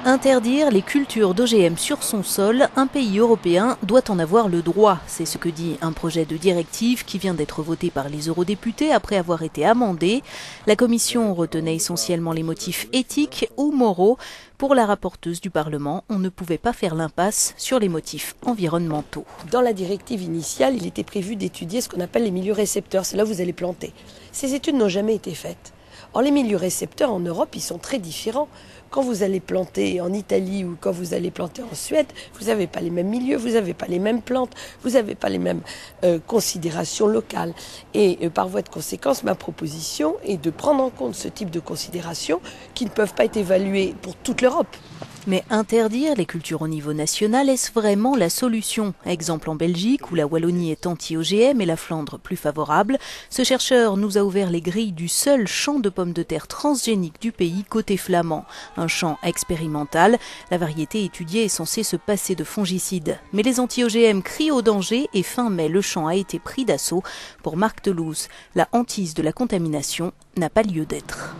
Interdire les cultures d'OGM sur son sol, un pays européen doit en avoir le droit. C'est ce que dit un projet de directive qui vient d'être voté par les eurodéputés après avoir été amendé. La Commission retenait essentiellement les motifs éthiques ou moraux. Pour la rapporteuse du Parlement, on ne pouvait pas faire l'impasse sur les motifs environnementaux. Dans la directive initiale, il était prévu d'étudier ce qu'on appelle les milieux récepteurs. C'est là où vous allez planter. Ces études n'ont jamais été faites. Or, les milieux récepteurs en Europe, ils sont très différents. Quand vous allez planter en Italie ou quand vous allez planter en Suède, vous n'avez pas les mêmes milieux, vous n'avez pas les mêmes plantes, vous n'avez pas les mêmes considérations locales. Et par voie de conséquence, ma proposition est de prendre en compte ce type de considérations qui ne peuvent pas être évaluées pour toute l'Europe. Mais interdire les cultures au niveau national, est-ce vraiment la solution? Exemple en Belgique, où la Wallonie est anti-OGM et la Flandre plus favorable. Ce chercheur nous a ouvert les grilles du seul champ de pommes de terre transgéniques du pays côté flamand. Un champ expérimental. La variété étudiée est censée se passer de fongicides. Mais les anti-OGM crient au danger et fin mai, le champ a été pris d'assaut. Pour Marc Delouz, la hantise de la contamination n'a pas lieu d'être.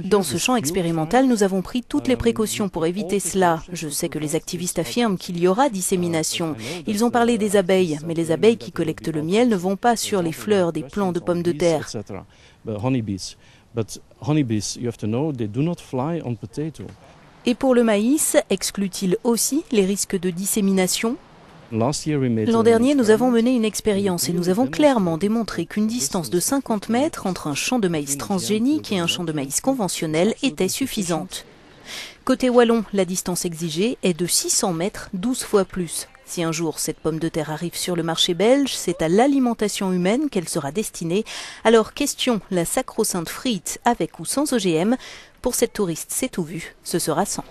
Dans ce champ expérimental, nous avons pris toutes les précautions pour éviter cela. Je sais que les activistes affirment qu'il y aura dissémination. Ils ont parlé des abeilles, mais les abeilles qui collectent le miel ne vont pas sur les fleurs des plants de pommes de terre. Et pour le maïs, exclut-il aussi les risques de dissémination ? L'an dernier, nous avons mené une expérience et nous avons clairement démontré qu'une distance de 50 mètres entre un champ de maïs transgénique et un champ de maïs conventionnel était suffisante. Côté wallon, la distance exigée est de 600 mètres, 12 fois plus. Si un jour cette pomme de terre arrive sur le marché belge, c'est à l'alimentation humaine qu'elle sera destinée. Alors question, la sacro-sainte frite avec ou sans OGM? Pour cette touriste, c'est tout vu, ce sera sans.